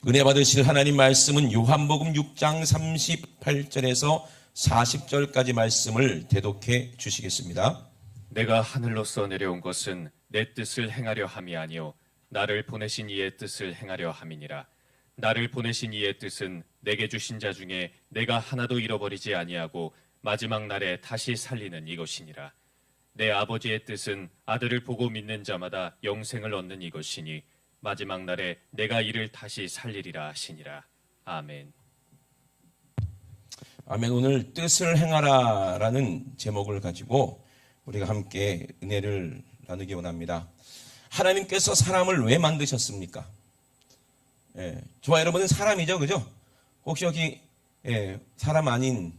은혜 받으실 하나님 말씀은 요한복음 6장 38절에서 40절까지 말씀을 대독해 주시겠습니다. 내가 하늘로서 내려온 것은 내 뜻을 행하려 함이 아니요 나를 보내신 이의 뜻을 행하려 함이니라. 나를 보내신 이의 뜻은 내게 주신 자 중에 내가 하나도 잃어버리지 아니하고 마지막 날에 다시 살리는 이것이니라. 내 아버지의 뜻은 아들을 보고 믿는 자마다 영생을 얻는 이것이니 마지막 날에 내가 이를 다시 살리리라 하시니라. 아멘. 아멘. 오늘 뜻을 행하라라는 제목을 가지고 우리가 함께 은혜를 나누기 원합니다. 하나님께서 사람을 왜 만드셨습니까? 저와 여러분은 사람이죠, 그죠? 혹시 여기 사람 아닌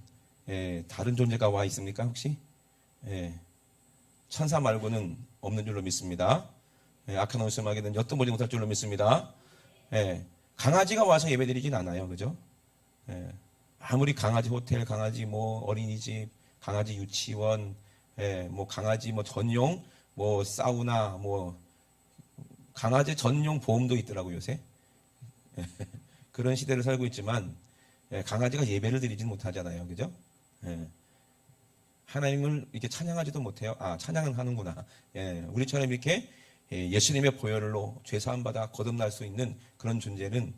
다른 존재가 와 있습니까, 혹시? 천사 말고는 없는 줄로 믿습니다. 악한 원수마게는 엿도 보지 못할 줄로 믿습니다. 강아지가 와서 예배드리진 않아요, 그죠? 아무리 강아지 호텔, 강아지 뭐 어린이집, 강아지 유치원, 뭐 강아지 뭐 전용 뭐 사우나, 뭐 강아지 전용 보험도 있더라고요, 요새. 그런 시대를 살고 있지만 강아지가 예배를 드리진 못하잖아요, 그죠? 하나님을 이렇게 찬양하지도 못해요. 찬양은 하는구나. 우리처럼 이렇게 예수님의 보혈로 죄 사함 받아 거듭날 수 있는 그런 존재는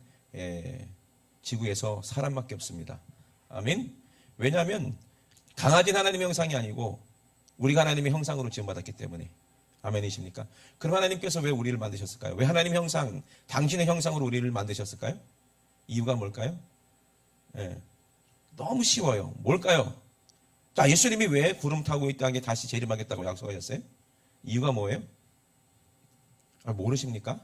지구에서 사람밖에 없습니다. 아멘. 왜냐하면 강아지는 하나님의 형상이 아니고 우리가 하나님의 형상으로 지음받았기 때문에. 아멘이십니까? 그럼 하나님께서 왜 우리를 만드셨을까요? 왜 하나님 형상, 당신의 형상으로 우리를 만드셨을까요? 이유가 뭘까요? 너무 쉬워요. 뭘까요? 자, 예수님이 왜 구름 타고 이 땅에 다시 재림하겠다고 약속하셨어요? 이유가 뭐예요? 모르십니까?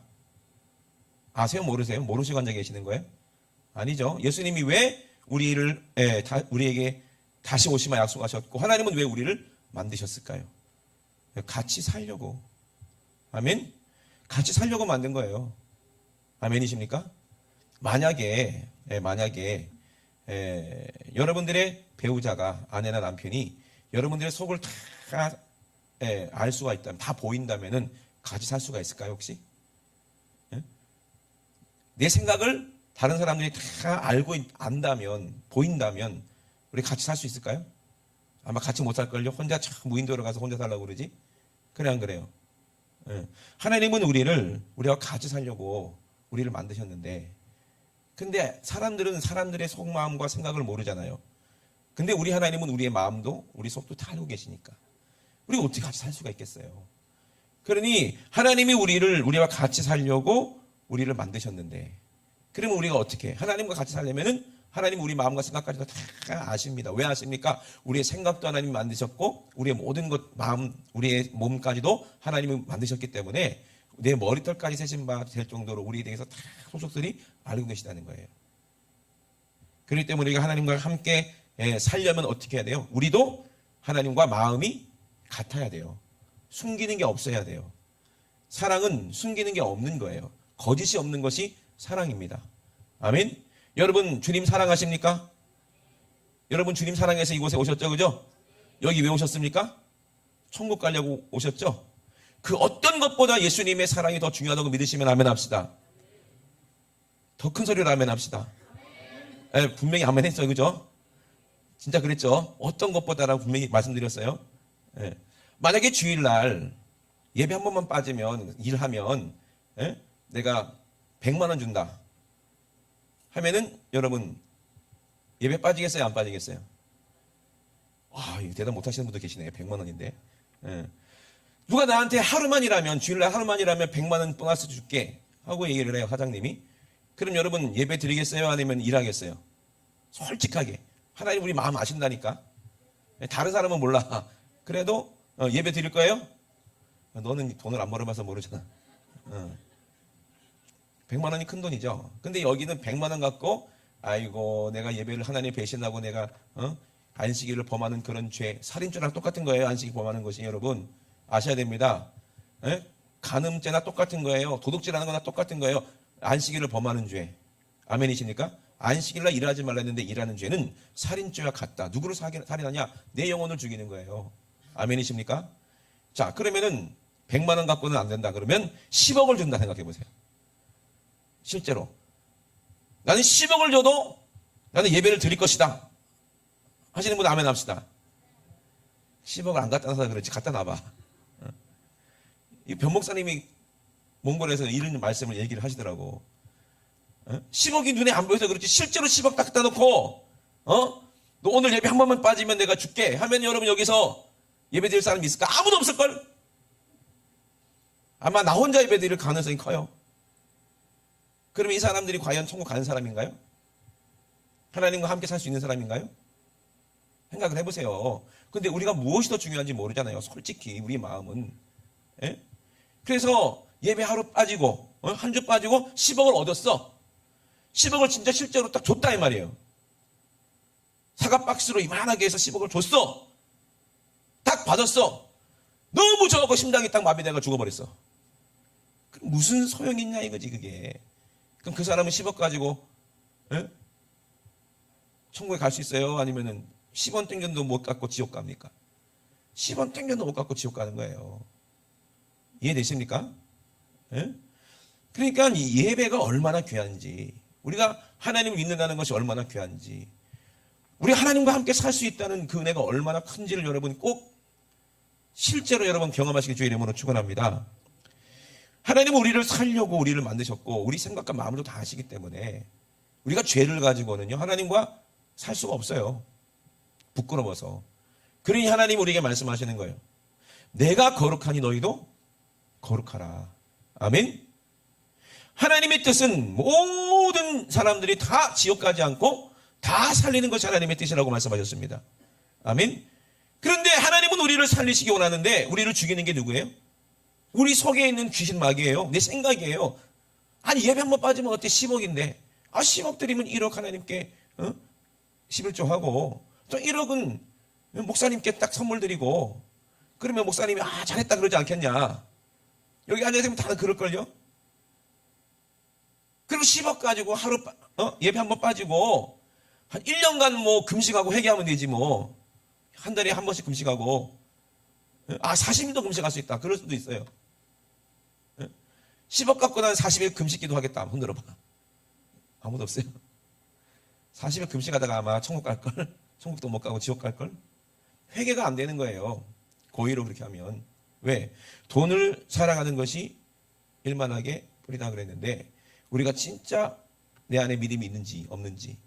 아세요? 모르세요? 모르시고 앉아 계시는 거예요? 아니죠. 예수님이 왜 우리에게 다시 오시마 약속하셨고, 하나님은 왜 우리를 만드셨을까요? 같이 살려고. 아멘? 같이 살려고 만든 거예요. 아멘이십니까? 만약에 여러분들의 배우자가, 아내나 남편이 여러분들의 속을 다 알 수가 있다면, 다 보인다면은 같이 살 수가 있을까요, 혹시? 내 생각을 다른 사람들이 다 안다면, 보인다면, 우리 같이 살 수 있을까요? 아마 같이 못 살걸요? 혼자 참 무인도로 가서 혼자 살라고 그러지? 그래, 안 그래요? 하나님은 우리와 같이 살려고 우리를 만드셨는데, 근데 사람들은 사람들의 속마음과 생각을 모르잖아요. 근데 우리 하나님은 우리의 마음도, 우리 속도 다 알고 계시니까. 우리가 어떻게 같이 살 수가 있겠어요? 그러니 하나님이 우리와 같이 살려고 우리를 만드셨는데, 그러면 우리가 어떻게? 하나님과 같이 살려면은 하나님 우리 마음과 생각까지도 다 아십니다. 왜 아십니까? 우리의 생각도 하나님이 만드셨고, 우리의 모든 것, 마음, 우리의 몸까지도 하나님이 만드셨기 때문에 내 머리털까지 세신 바 될 정도로 우리에 대해서 다 소속들이 알고 계시다는 거예요. 그렇기 때문에 우리가 하나님과 함께 살려면 어떻게 해야 돼요? 우리도 하나님과 마음이 같아야 돼요. 숨기는 게 없어야 돼요. 사랑은 숨기는 게 없는 거예요. 거짓이 없는 것이 사랑입니다. 아멘. 여러분 주님 사랑하십니까? 여러분 주님 사랑해서 이곳에 오셨죠, 그죠? 여기 왜 오셨습니까? 천국 가려고 오셨죠? 그 어떤 것보다 예수님의 사랑이 더 중요하다고 믿으시면 아멘 합시다. 더 큰 소리로 아멘 합시다. 분명히 아멘 했어요, 그죠? 진짜 그랬죠? 어떤 것보다라고 분명히 말씀드렸어요. 만약에 주일날 예배 한 번만 빠지면, 일하면 내가 100만 원 준다 하면은 여러분 예배 빠지겠어요, 안 빠지겠어요? 이거 대답 못 하시는 분도 계시네요. 100만 원인데. 누가 나한테 하루만 일하면, 주일날 하루만 일하면 100만 원 보너스 줄게 하고 얘기를 해요, 사장님이. 그럼 여러분 예배 드리겠어요? 아니면 일하겠어요? 솔직하게. 하나님 우리 마음 아신다니까. 다른 사람은 몰라. 그래도 예배 드릴 거예요? 너는 돈을 안 벌어봐서 모르잖아. 100만 원이 큰 돈이죠. 근데 여기는 100만 원 갖고, 아이고 내가 예배를 하나님 배신하고 내가 안식일을 범하는 그런 죄, 살인죄랑 똑같은 거예요. 안식일 범하는 것이. 여러분 아셔야 됩니다. 간음죄나 똑같은 거예요. 도둑질하는 거나 똑같은 거예요. 안식일을 범하는 죄. 아멘이십니까? 안식일날 일하지 말라 했는데 일하는 죄는 살인죄와 같다. 누구를 살인하냐? 내 영혼을 죽이는 거예요. 아멘이십니까? 자, 그러면은 100만 원 갖고는 안 된다. 그러면 10억을 준다 생각해 보세요. 실제로 나는 10억을 줘도 나는 예배를 드릴 것이다 하시는 분 아멘 합시다. 10억을 안 갖다 놔서 그렇지 갖다 놔봐. 이 변목사님이 몽골에서 이런 말씀을 얘기를 하시더라고. 10억이 눈에 안 보여서 그렇지 실제로 10억 딱 갖다 놓고 너 오늘 예배 한 번만 빠지면 내가 줄게 하면 여러분 여기서 예배 드릴 사람이 있을까? 아무도 없을걸? 아마 나 혼자 예배 드릴 가능성이 커요. 그러면 이 사람들이 과연 천국 가는 사람인가요? 하나님과 함께 살 수 있는 사람인가요? 생각을 해보세요. 근데 우리가 무엇이 더 중요한지 모르잖아요. 솔직히 우리 마음은. 예? 그래서 예배 하루 빠지고 한 주 빠지고 10억을 얻었어. 10억을 진짜 실제로 딱 줬다 이 말이에요. 사과 박스로 이만하게 해서 10억을 줬어. 딱 받았어. 너무 좋아하고 심장이 딱 마비돼가 죽어버렸어. 그럼 무슨 소용이 있냐 이거지 그게. 그럼 그 사람은 10억 가지고 천국에 갈 수 있어요? 아니면은 10원 땡겨도 못 갖고 지옥 갑니까? 10원 땡겨도 못 갖고 지옥 가는 거예요. 이해되십니까? 그러니까 이 예배가 얼마나 귀한지, 우리가 하나님을 믿는다는 것이 얼마나 귀한지, 우리 하나님과 함께 살 수 있다는 그 은혜가 얼마나 큰지를 여러분 꼭 실제로 여러분 경험하시길 주의 이름으로 축원합니다. 하나님은 우리를 살려고 우리를 만드셨고 우리 생각과 마음으로 다 아시기 때문에 우리가 죄를 가지고는요 하나님과 살 수가 없어요. 부끄러워서. 그러니 하나님 우리에게 말씀하시는 거예요. 내가 거룩하니 너희도 거룩하라. 아멘. 하나님의 뜻은 모든 사람들이 다 지옥 가지 않고 다 살리는 것이 하나님의 뜻이라고 말씀하셨습니다. 아멘. 그런데 하나님은 우리를 살리시기 원하는데 우리를 죽이는 게 누구예요? 우리 속에 있는 귀신 마귀예요. 내 생각이에요. 아니 예배 한번 빠지면 어때? 10억인데 10억 드리면 1억 하나님께 11조 하고 또 1억은 목사님께 딱 선물 드리고 그러면 목사님이 잘했다 그러지 않겠냐. 여기 앉아있으면 다들 그럴걸요. 그리고 10억 가지고 하루 예배 한번 빠지고 한 1년간 뭐 금식하고 회개하면 되지 뭐. 한 달에 한 번씩 금식하고 40일도 금식할 수 있다. 그럴 수도 있어요. 10억 갖고 난 40일 금식기도 하겠다. 흔들어봐. 아무도 없어요. 40일 금식하다가 아마 천국 갈걸? 천국도 못 가고 지옥 갈걸? 회개가 안 되는 거예요. 고의로 그렇게 하면. 왜? 돈을 사랑하는 것이 일만하게 뿌리다 그랬는데 우리가 진짜 내 안에 믿음이 있는지 없는지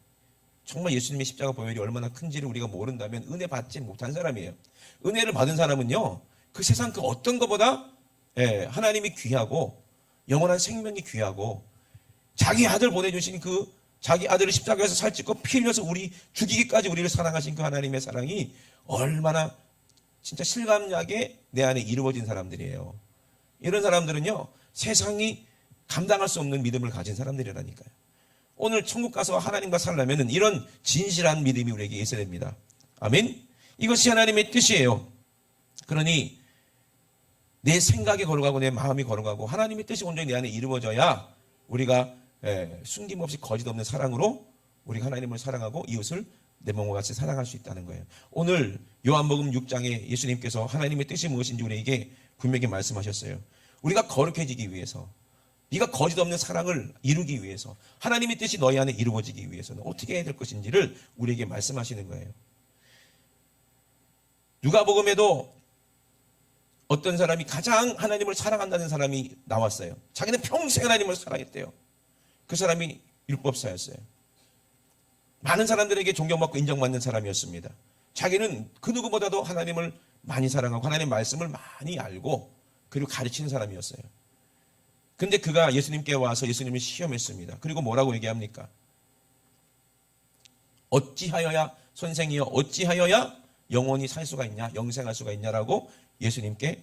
정말 예수님의 십자가 보혈이 얼마나 큰지를 우리가 모른다면 은혜 받지 못한 사람이에요. 은혜를 받은 사람은요 그 세상 그 어떤 것보다 하나님이 귀하고 영원한 생명이 귀하고 자기 아들 보내주신 그 자기 아들을 십자가에서 살찌고 피 흘려서 우리 죽이기까지 우리를 사랑하신 그 하나님의 사랑이 얼마나 진짜 실감나게 내 안에 이루어진 사람들이에요. 이런 사람들은요 세상이 감당할 수 없는 믿음을 가진 사람들이라니까요. 오늘 천국 가서 하나님과 살려면 이런 진실한 믿음이 우리에게 있어야 됩니다. 아멘. 이것이 하나님의 뜻이에요. 그러니 내 생각이 거룩하고 내 마음이 거룩하고 하나님의 뜻이 온전히 내 안에 이루어져야 우리가 숨김없이 거짓 없는 사랑으로 우리가 하나님을 사랑하고 이웃을 내 몸과 같이 사랑할 수 있다는 거예요. 오늘 요한복음 6장에 예수님께서 하나님의 뜻이 무엇인지 우리에게 분명히 말씀하셨어요. 우리가 거룩해지기 위해서, 네가 거짓 없는 사랑을 이루기 위해서, 하나님의 뜻이 너희 안에 이루어지기 위해서는 어떻게 해야 될 것인지를 우리에게 말씀하시는 거예요. 누가복음에도 어떤 사람이 가장 하나님을 사랑한다는 사람이 나왔어요. 자기는 평생 하나님을 사랑했대요. 그 사람이 율법사였어요. 많은 사람들에게 존경받고 인정받는 사람이었습니다. 자기는 그 누구보다도 하나님을 많이 사랑하고 하나님의 말씀을 많이 알고 그리고 가르치는 사람이었어요. 근데 그가 예수님께 와서 예수님을 시험했습니다. 그리고 뭐라고 얘기합니까? 어찌하여야 선생이여 어찌하여야 영원히 살 수가 있냐 영생할 수가 있냐라고 예수님께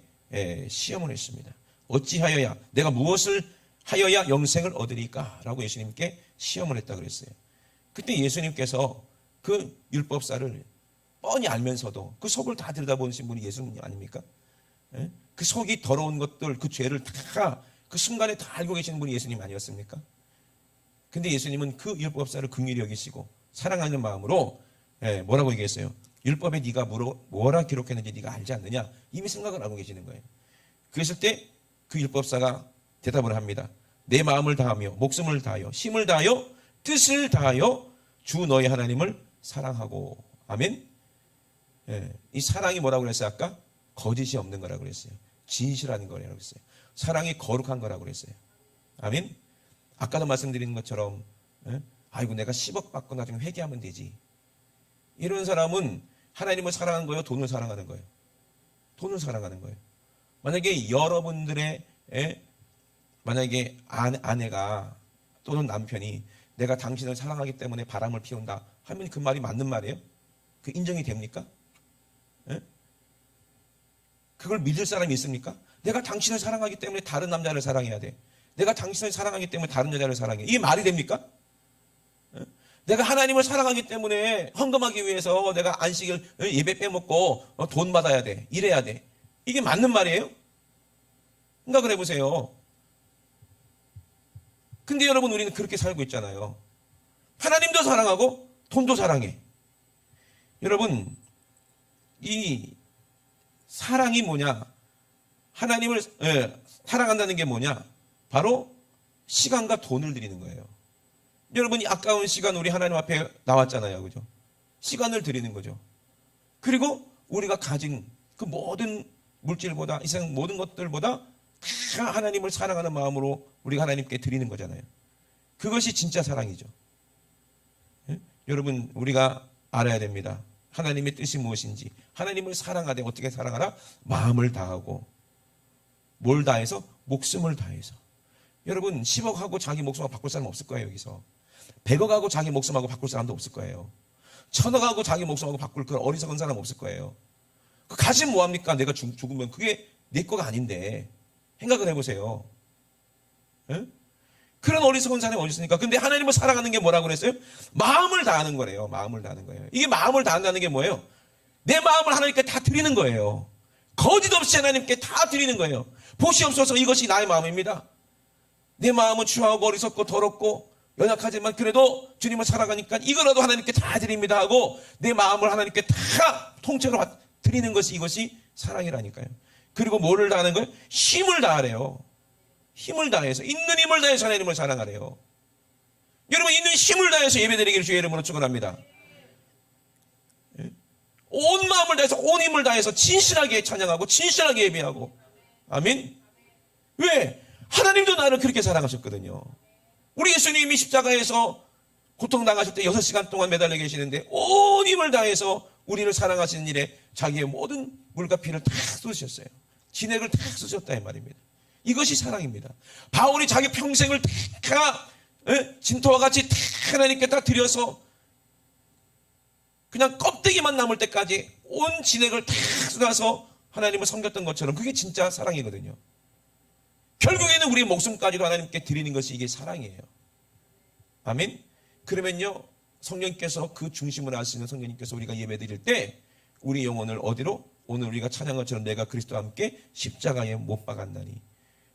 시험을 했습니다. 어찌하여야 내가 무엇을 하여야 영생을 얻으리까? 라고 예수님께 시험을 했다 그랬어요. 그때 예수님께서 그 율법사를 뻔히 알면서도 그 속을 다 들여다보신 분이 예수님 아닙니까? 그 속이 더러운 것들 그 죄를 다 그 순간에 다 알고 계시는 분이 예수님 아니었습니까? 근데 예수님은 그 율법사를 긍휼히 여기시고 사랑하는 마음으로 뭐라고 얘기했어요? 율법에 네가 뭐라 기록했는지 네가 알지 않느냐? 이미 생각을 하고 계시는 거예요. 그랬을 때 그 율법사가 대답을 합니다. 내 마음을 다하며 목숨을 다하여 힘을 다하여 뜻을 다하여 주 너희 하나님을 사랑하고. 아멘. 예, 이 사랑이 뭐라고 그랬어요? 아까 거짓이 없는 거라고 그랬어요. 진실한 거라고 그랬어요. 사랑이 거룩한 거라고 그랬어요. 아멘. 아까도 말씀드린 것처럼 아이고 내가 10억 받고 나중에 회개하면 되지. 이런 사람은 하나님을 사랑하는 거예요? 돈을 사랑하는 거예요? 돈을 사랑하는 거예요. 만약에 여러분들의 만약에 아내가 또는 남편이 내가 당신을 사랑하기 때문에 바람을 피운다 하면 그 말이 맞는 말이에요? 그 인정이 됩니까? 그걸 믿을 사람이 있습니까? 내가 당신을 사랑하기 때문에 다른 남자를 사랑해야 돼. 내가 당신을 사랑하기 때문에 다른 여자를 사랑해. 이게 말이 됩니까? 내가 하나님을 사랑하기 때문에 헌금하기 위해서 내가 안식일 예배 빼먹고 돈 받아야 돼. 이래야 돼. 이게 맞는 말이에요? 생각을 해보세요. 근데 여러분 우리는 그렇게 살고 있잖아요. 하나님도 사랑하고 돈도 사랑해. 여러분 이 사랑이 뭐냐? 하나님을 사랑한다는 게 뭐냐? 바로 시간과 돈을 드리는 거예요. 여러분이 아까운 시간 우리 하나님 앞에 나왔잖아요. 그죠? 시간을 드리는 거죠. 그리고 우리가 가진 그 모든 물질보다 이 세상 모든 것들보다 다 하나님을 사랑하는 마음으로 우리가 하나님께 드리는 거잖아요. 그것이 진짜 사랑이죠. 여러분 우리가 알아야 됩니다. 하나님의 뜻이 무엇인지. 하나님을 사랑하되 어떻게 사랑하라? 마음을 다하고. 뭘 다해서? 목숨을 다해서. 여러분 10억하고 자기 목숨하고 바꿀 사람 없을 거예요. 여기서 100억하고 자기 목숨하고 바꿀 사람도 없을 거예요. 1000억하고 자기 목숨하고 바꿀 그 어리석은 사람 없을 거예요. 그 가진 뭐합니까? 내가 죽으면 그게 내 거가 아닌데. 생각을 해보세요. 에? 그런 어리석은 사람이 어디 있습니까? 근데 하나님을 사랑하는 게 뭐라고 그랬어요? 마음을 다하는 거래요. 마음을 다하는 거예요. 이게 마음을 다한다는 게 뭐예요? 내 마음을 하나님께 다 드리는 거예요. 거짓 없이 하나님께 다 드리는 거예요. 보시 없어서 이것이 나의 마음입니다. 내 마음은 추하고 어리석고 더럽고 연약하지만 그래도 주님을 사랑하니까 이거라도 하나님께 다 드립니다 하고 내 마음을 하나님께 다 통째로 드리는 것이 이것이 사랑이라니까요. 그리고 뭐를 다하는 거예요? 힘을 다하래요. 힘을 다해서 있는 힘을 다해서 하나님을 사랑하래요. 여러분 있는 힘을 다해서 예배드리기를 주의 이름으로 축원합니다. 온 마음을 다해서 온 힘을 다해서 진실하게 찬양하고 진실하게 예배하고. 아멘. 왜? 하나님도 나를 그렇게 사랑하셨거든요. 우리 예수님이 십자가에서 고통당하실 때 6시간 동안 매달려 계시는데 온 힘을 다해서 우리를 사랑하시는 일에 자기의 모든 물과 피를 다 쏟으셨어요. 진액을 다 쏟으셨다 이 말입니다. 이것이 사랑입니다. 바울이 자기 평생을 다 진토와 같이 다 하나님께 다 드려서 그냥 껍데기만 남을 때까지 온 진액을 다 쏟아서 하나님을 섬겼던 것처럼 그게 진짜 사랑이거든요. 결국에는 우리의 목숨까지도 하나님께 드리는 것이 이게 사랑이에요. 아멘. 그러면요 성령님께서 그 중심을 아시는 성령님께서 우리가 예배 드릴 때 우리 영혼을 어디로? 오늘 우리가 찬양한 것처럼 내가 그리스도와 함께 십자가에 못 박았나니.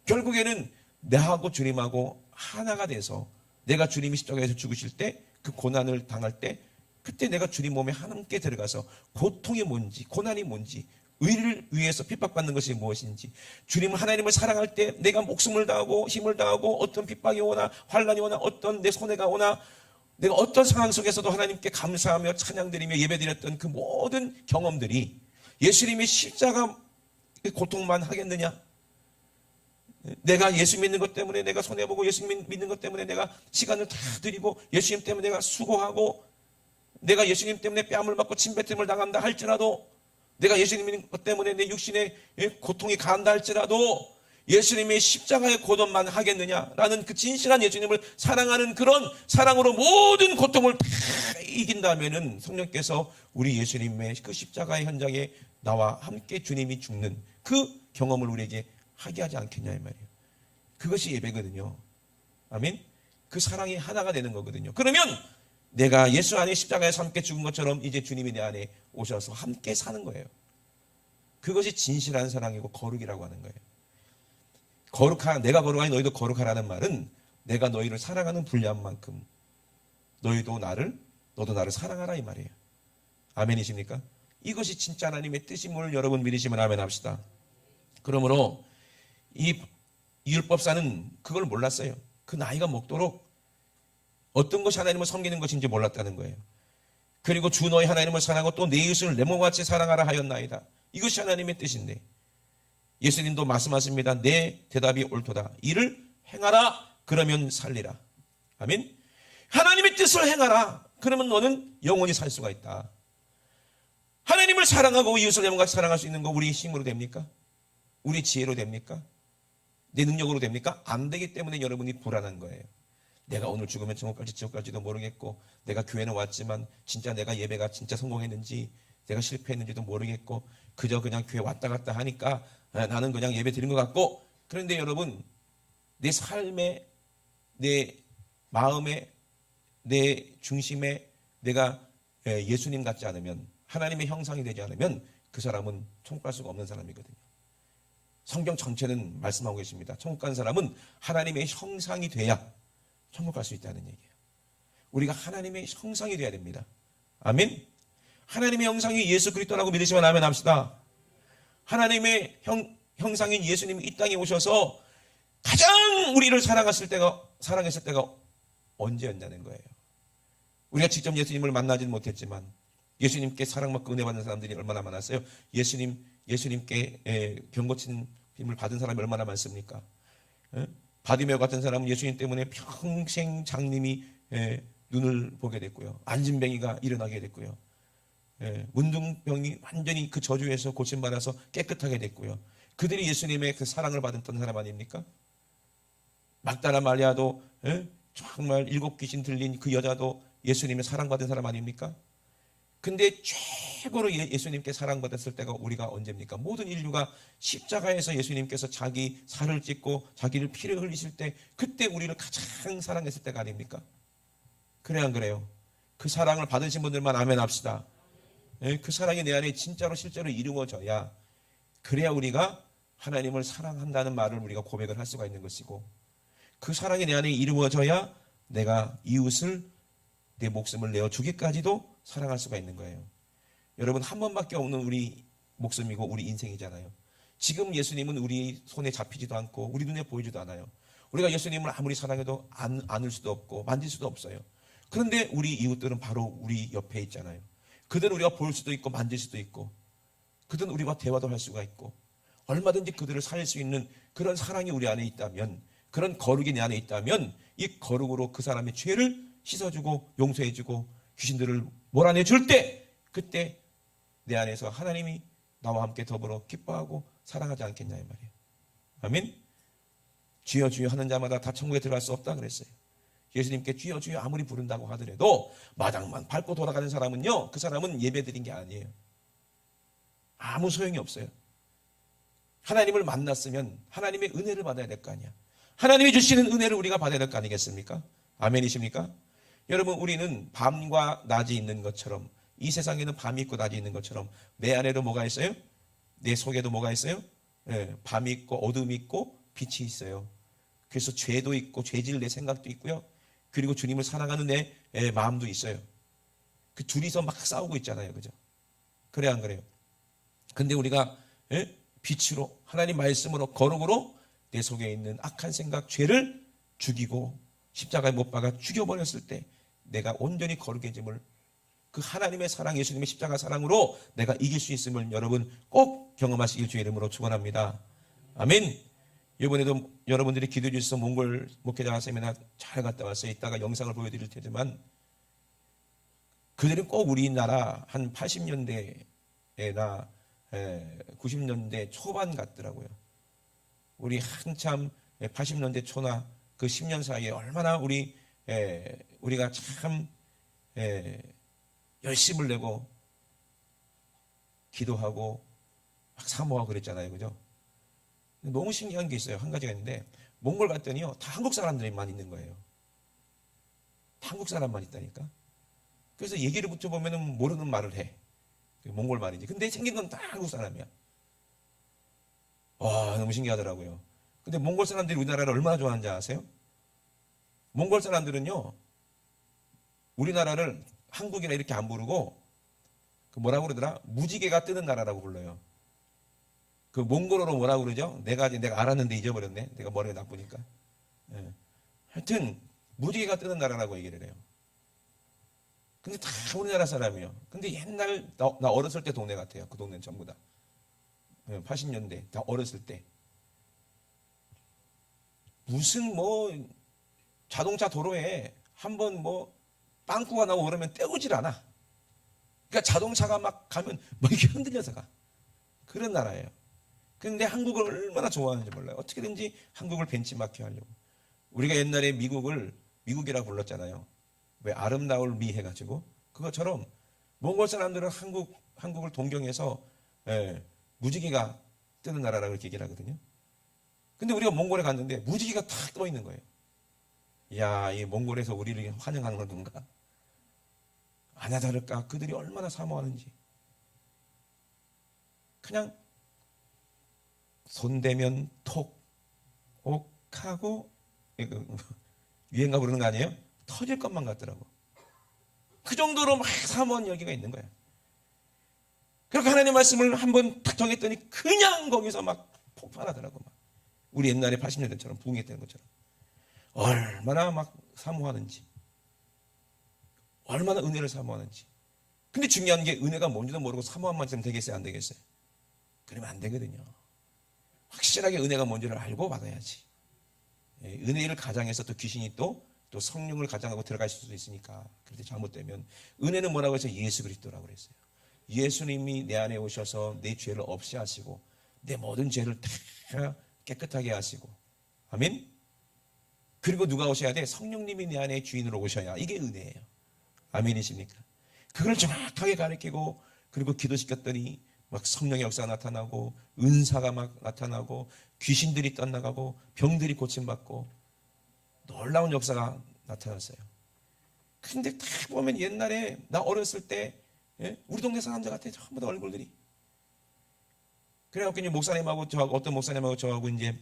결국에는 내하고 주님하고 하나가 돼서 내가 주님이 십자가에서 죽으실 때 그 고난을 당할 때 그때 내가 주님 몸에 함께 들어가서 고통이 뭔지 고난이 뭔지 의를 위해서 핍박받는 것이 무엇인지 주님 하나님을 사랑할 때 내가 목숨을 다하고 힘을 다하고 어떤 핍박이 오나 환난이 오나 어떤 내 손해가 오나 내가 어떤 상황 속에서도 하나님께 감사하며 찬양드리며 예배드렸던 그 모든 경험들이 예수님의 십자가 고통만 하겠느냐? 내가 예수 믿는 것 때문에 내가 손해보고 예수 믿는 것 때문에 내가 시간을 다 드리고 예수님 때문에 내가 수고하고 내가 예수님 때문에 뺨을 맞고 침뱉음을 당한다 할지라도 내가 예수님 믿는 것 때문에 내 육신의 고통이 가한다 할지라도 예수님의 십자가의 고통만 하겠느냐라는 그 진실한 예수님을 사랑하는 그런 사랑으로 모든 고통을 다 이긴다면은 성령께서 우리 예수님의 그 십자가의 현장에 나와 함께 주님이 죽는 그 경험을 우리에게 하게 하지 않겠냐 이 말이에요. 그것이 예배거든요. 아멘. 그 사랑이 하나가 되는 거거든요. 그러면 내가 예수 안에 십자가에서 함께 죽은 것처럼 이제 주님이 내 안에 오셔서 함께 사는 거예요. 그것이 진실한 사랑이고 거룩이라고 하는 거예요. 내가 거룩하니 너희도 거룩하라는 말은 내가 너희를 사랑하는 분량 만큼 너도 나를 사랑하라 이 말이에요. 아멘이십니까? 이것이 진짜 하나님의 뜻임을 여러분 믿으시면 아멘 합시다. 그러므로 이 율법사는 그걸 몰랐어요. 그 나이가 먹도록 어떤 것이 하나님을 섬기는 것인지 몰랐다는 거예요. 그리고 주 너희 하나님을 사랑하고 또 내 이웃을 내 몸같이 사랑하라 하였나이다. 이것이 하나님의 뜻인데 예수님도 말씀하십니다. 내 대답이 옳도다. 이를 행하라. 그러면 살리라. 아멘. 하나님의 뜻을 행하라. 그러면 너는 영원히 살 수가 있다. 하나님을 사랑하고 이웃을 내 몸같이 사랑할 수 있는 거 우리 힘으로 됩니까? 우리 지혜로 됩니까? 내 능력으로 됩니까? 안 되기 때문에 여러분이 불안한 거예요. 내가 오늘 죽으면 천국 갈지 지옥 갈지도 모르겠고, 내가 교회는 왔지만 진짜 내가 예배가 진짜 성공했는지, 내가 실패했는지도 모르겠고, 그저 그냥 교회 왔다 갔다 하니까 나는 그냥 예배 드린 것 같고. 그런데 여러분, 내 삶에, 내 마음에, 내 중심에 내가 예수님 같지 않으면, 하나님의 형상이 되지 않으면 그 사람은 천국 갈 수가 없는 사람이거든요. 성경 전체는 말씀하고 계십니다. 천국 간 사람은 하나님의 형상이 돼야 천국 갈 수 있다는 얘기예요. 우리가 하나님의 형상이 돼야 됩니다. 아멘. 하나님의 형상이 예수 그리스도라고 믿으시면 아멘 합시다. 하나님의 형상인 예수님이 이 땅에 오셔서 가장 우리를 사랑했을 때가 언제였냐는 거예요. 우리가 직접 예수님을 만나지는 못했지만 예수님께 사랑받고 은혜 받는 사람들이 얼마나 많았어요. 예수님께 병 고치는 힘을 받은 사람이 얼마나 많습니까? 바디메오 같은 사람은 예수님 때문에 평생 장님이 눈을 보게 됐고요. 안진뱅이가 일어나게 됐고요. 문둥병이 완전히 그 저주에서 고침받아서 깨끗하게 됐고요. 그들이 예수님의 그 사랑을 받았던 사람 아닙니까? 막다라 마리아도 정말 7 귀신 들린 그 여자도 예수님의 사랑받은 사람 아닙니까? 근데 최고로 예수님께 사랑받았을 때가 우리가 언제입니까? 모든 인류가 십자가에서 예수님께서 자기 살을 찢고 자기를 피를 흘리실 때, 그때 우리를 가장 사랑했을 때가 아닙니까? 그래 안 그래요? 그 사랑을 받으신 분들만 아멘 합시다. 그 사랑이 내 안에 진짜로 실제로 이루어져야, 그래야 우리가 하나님을 사랑한다는 말을 우리가 고백을 할 수가 있는 것이고, 그 사랑이 내 안에 이루어져야 내가 이웃을 내 목숨을 내어 주기까지도 사랑할 수가 있는 거예요. 여러분, 한 번밖에 없는 우리 목숨이고 우리 인생이잖아요. 지금 예수님은 우리 손에 잡히지도 않고 우리 눈에 보이지도 않아요. 우리가 예수님을 아무리 사랑해도 안을 수도 없고 만질 수도 없어요. 그런데 우리 이웃들은 바로 우리 옆에 있잖아요. 그들은 우리가 볼 수도 있고 만질 수도 있고, 그들은 우리와 대화도 할 수가 있고, 얼마든지 그들을 살릴 수 있는 그런 사랑이 우리 안에 있다면, 그런 거룩이 내 안에 있다면, 이 거룩으로 그 사람의 죄를 씻어주고 용서해주고 귀신들을 몰아내줄 때, 그때 내 안에서 하나님이 나와 함께 더불어 기뻐하고 사랑하지 않겠냐 이 말이에요. 아멘. 주여 주여 하는 자마다 다 천국에 들어갈 수 없다 그랬어요. 예수님께 주여 주여 아무리 부른다고 하더라도 마당만 밟고 돌아가는 사람은요, 그 사람은 예배드린 게 아니에요. 아무 소용이 없어요. 하나님을 만났으면 하나님의 은혜를 받아야 될 거 아니야. 하나님이 주시는 은혜를 우리가 받아야 될 거 아니겠습니까? 아멘이십니까? 여러분, 우리는 밤과 낮이 있는 것처럼, 이 세상에는 밤이 있고 낮이 있는 것처럼 내 안에도 뭐가 있어요? 내 속에도 뭐가 있어요? 밤이 있고 어둠이 있고 빛이 있어요. 그래서 죄도 있고 죄질 내 생각도 있고요. 그리고 주님을 사랑하는 내 마음도 있어요. 그 둘이서 막 싸우고 있잖아요. 그죠? 그래 안 그래요? 근데 우리가 빛으로, 하나님 말씀으로, 거룩으로 내 속에 있는 악한 생각, 죄를 죽이고 십자가에 못 박아 죽여버렸을 때 내가 온전히 거룩해짐을, 그 하나님의 사랑, 예수님의 십자가 사랑으로 내가 이길 수 있음을 여러분 꼭 경험하시길 주의 이름으로 축원합니다. 아멘. 이번에도 여러분들이 기도해 주셔서 몽골 목회자 세미나 잘 갔다 왔어요. 이따가 영상을 보여드릴 테지만, 그들은 꼭 우리나라 한 80년대나 90년대 초반 같더라고요. 우리 한참 80년대 초나 그 10년 사이에 얼마나 우리가 참 열심을 내고 기도하고 막 사모하고 그랬잖아요. 그죠? 너무 신기한 게 있어요. 한 가지가 있는데, 몽골 갔더니요, 다 한국 사람들만 있는 거예요. 다 한국 사람만 있다니까. 그래서 얘기를 붙여보면 모르는 말을 해. 몽골 말이지. 근데 생긴 건 다 한국 사람이야. 와, 너무 신기하더라고요. 근데 몽골 사람들이 우리나라를 얼마나 좋아하는지 아세요? 몽골 사람들은요, 우리나라를 한국이나 이렇게 안 부르고, 그 뭐라고 그러더라? 무지개가 뜨는 나라라고 불러요. 그 몽골어로 뭐라고 그러죠? 내가 알았는데 잊어버렸네. 내가 머리가 나쁘니까. 하여튼 무지개가 뜨는 나라라고 얘기를 해요. 근데 다 우리나라 사람이에요. 근데 옛날 나 어렸을 때 동네 같아요. 그 동네는 전부 다 80년대 다 어렸을 때 무슨 뭐 자동차 도로에 한번 뭐 빵꾸가 나고 그러면 떼우질 않아. 그러니까 자동차가 막 가면 뭐 이렇게 흔들려서 가. 그런 나라예요. 근데 한국을 얼마나 좋아하는지 몰라요. 어떻게든지 한국을 벤치마킹 하려고. 우리가 옛날에 미국을 미국이라고 불렀잖아요. 왜 아름다울 미 해가지고 그것처럼 몽골 사람들은 한국을 동경해서 무지개가 뜨는 나라라고 이렇게 얘기를 하거든요. 근데 우리가 몽골에 갔는데 무지개가 탁 떠 있는 거예요. 야, 이 몽골에서 우리를 환영하는 건가? 아냐 다를까 그들이 얼마나 사모하는지. 그냥 손대면 톡 옥하고 유행가 부르는 거 아니에요? 터질 것만 같더라고. 그 정도로 막 사모한 열기가 있는 거야. 그렇게 하나님의 말씀을 한번 탁 정했더니 그냥 거기서 막 폭발하더라고. 막. 우리 옛날에 80년대처럼 부흥했다는 것처럼. 얼마나 막 사모하는지. 얼마나 은혜를 사모하는지. 근데 중요한 게 은혜가 뭔지도 모르고 사모함만 있으면 되겠어요? 안 되겠어요? 그러면 안 되거든요. 확실하게 은혜가 뭔지를 알고 받아야지. 은혜를 가장해서 또 귀신이 또 성령을 가장하고 들어갈 수도 있으니까. 그렇게 잘못되면 은혜는 뭐라고 해서 예수 그리스도라고 그랬어요. 예수님이 내 안에 오셔서 내 죄를 없이 하시고 내 모든 죄를 다 깨끗하게 하시고 아멘. 그리고 누가 오셔야 돼? 성령님이 내 안에 주인으로 오셔야. 이게 은혜예요. 아멘이십니까? 그걸 정확하게 가르치고 그리고 기도시켰더니 막 성령의 역사가 나타나고 은사가 막 나타나고 귀신들이 떠나가고 병들이 고침받고 놀라운 역사가 나타났어요. 근데 다 보면 옛날에 나 어렸을 때 우리 동네 사람들 같아. 전부 다 얼굴들이. 그래갖고 이제 목사님하고 저하고 어떤 목사님하고 저하고 이제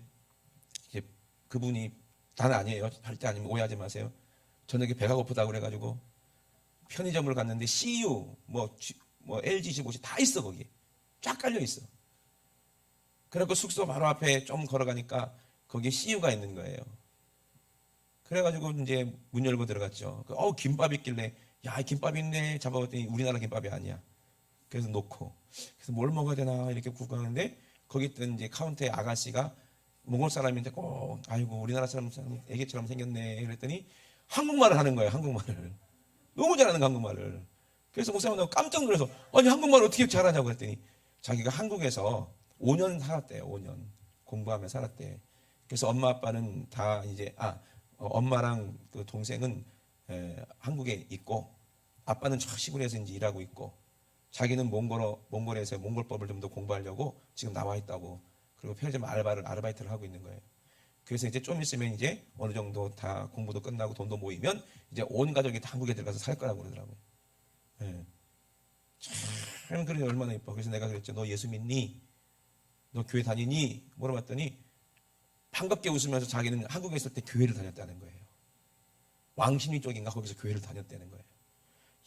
그분이 다는 아니에요. 할 때 아니면 오해하지 마세요. 저녁에 배가 고프다고 그래가지고 편의점을 갔는데 CU 뭐 LG 25시 다 있어 거기. 쫙 깔려 있어. 그래갖고 숙소 바로 앞에 좀 걸어가니까 거기에 CU가 있는 거예요. 그래가지고 이제 문 열고 들어갔죠. 김밥 있길래 야, 이 김밥 있네 잡아봤더니 우리나라 김밥이 아니야. 그래서 놓고 그래서 뭘 먹어야 되나 이렇게 구경하는데 거기 있던 이제 카운터에 아가씨가 몽골 사람인데 아이고 우리나라 사람 애기처럼 생겼네 그랬더니 한국말을 하는 거예요. 한국말을 너무 잘하는 한국말을. 그래서 목사님하고 깜짝 놀라서 아니 한국말 어떻게 잘하냐고 그랬더니 자기가 한국에서 5년 살았대요. 5년 공부하며 살았대. 그래서 엄마 아빠는 다 이제 엄마랑 그 동생은 한국에 있고 아빠는 저 시골에서 이제 일하고 있고 자기는 몽골에서 몽골법을 좀 더 공부하려고 지금 나와 있다고. 그리고 편의점 아르바이트를 하고 있는 거예요. 그래서 이제 좀 있으면 이제 어느 정도 다 공부도 끝나고 돈도 모이면 이제 온 가족이 다 한국에 들어가서 살 거라고 그러더라고요. 참 그러니 얼마나 이뻐. 그래서 내가 그랬죠. 너 예수 믿니? 너 교회 다니니? 물어봤더니 반갑게 웃으면서 자기는 한국에 있을 때 교회를 다녔다는 거예요. 왕십리 쪽인가 거기서 교회를 다녔다는 거예요.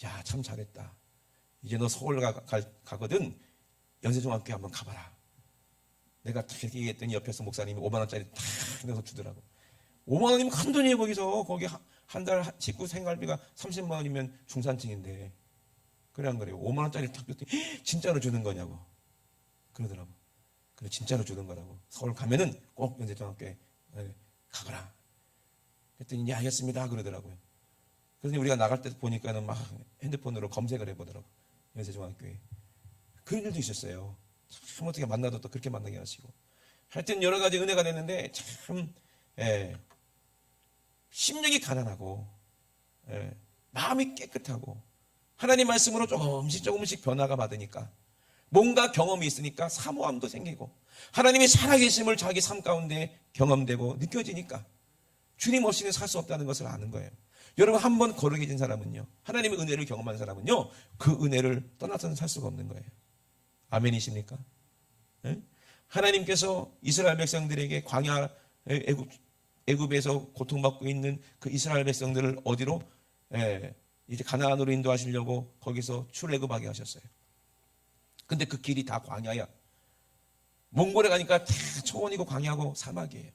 야, 참 잘했다. 이제 너 서울 가거든. 연세중학교에 한번 가봐라. 내가 딱 이렇게 얘기했더니 옆에서 목사님이 5만 원짜리 탁 내서 주더라고. 5만 원이면 큰 돈이에요. 거기 한 달 식구 생활비가 30만 원이면 중산층인데. 그래 안 그래요? 5만 원짜리 탁 줬더니 진짜로 주는 거냐고 그러더라고. 그래 진짜로 주는 거라고. 서울 가면은 꼭 연세중학교에 가거라. 그랬더니 예, 알겠습니다 그러더라고요. 그래서 우리가 나갈 때 보니까는 막 핸드폰으로 검색을 해보더라고. 연세중학교에. 그런 일도 있었어요. 참 어떻게 만나도 또 그렇게 만나게 하시고. 하여튼 여러 가지 은혜가 됐는데 참 심령이 가난하고 마음이 깨끗하고 하나님 말씀으로 조금씩 변화가 받으니까 뭔가 경험이 있으니까 사모함도 생기고 하나님의 살아계심을 자기 삶 가운데 경험되고 느껴지니까 주님 없이는 살 수 없다는 것을 아는 거예요. 여러분 한번 거룩해진 사람은요, 하나님의 은혜를 경험한 사람은요, 그 은혜를 떠나서는 살 수가 없는 거예요. 아멘이십니까? 네? 하나님께서 이스라엘 백성들에게 광야 애굽에서 고통받고 있는 그 이스라엘 백성들을 어디로 이제 가나안으로 인도하시려고 거기서 출애굽하게 하셨어요. 근데 그 길이 다 광야야. 몽골에 가니까 다 초원이고 광야고 사막이에요.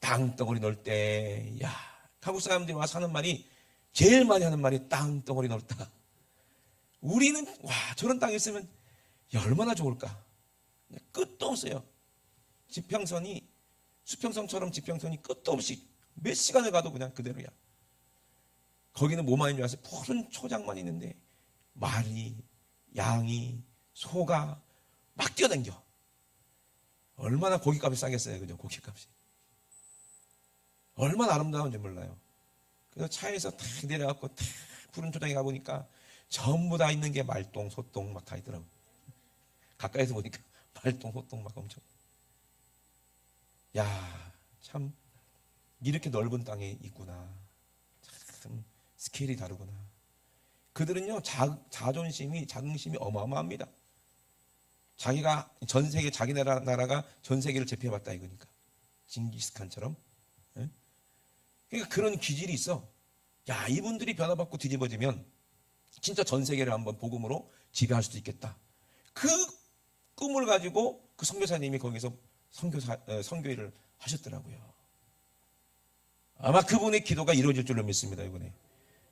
땅덩어리 넣을 때, 야, 한국 사람들이 와서 하는 말이, 제일 많이 하는 말이 땅덩어리 넓다. 우리는 와, 저런 땅에 있으면 얼마나 좋을까. 끝도 없어요. 지평선이, 수평선처럼 지평선이 끝도 없이 몇 시간을 가도 그냥 그대로야. 거기는 뭐만 있는 줄 아세요? 푸른 초장만 있는데 말이, 양이, 소가 막 뛰어다녀. 얼마나 고깃값이 싸겠어요. 그죠? 고깃값이. 얼마나 아름다운지 몰라요. 그래서 차에서 탁 내려갖고 탁 푸른 초장에 가보니까 전부 다 있는 게 말똥, 소똥 막 다 있더라고. 가까이서 보니까 말똥, 소똥 막 엄청. 야, 참 이렇게 넓은 땅에 있구나. 참 스케일이 다르구나. 그들은요, 자존심이, 자긍심이 어마어마합니다. 자기가 전 세계, 자기 나라가 전 세계를 제패해봤다 이거니까. 징기스칸처럼. 예? 그러니까 그런 기질이 있어. 야, 이분들이 변화받고 뒤집어지면 진짜 전 세계를 한번 복음으로 지배할 수도 있겠다. 그 꿈을 가지고 그 선교사님이 거기서 선교회를 하셨더라고요. 아마 그분의 기도가 이루어질 줄로 믿습니다, 이번에.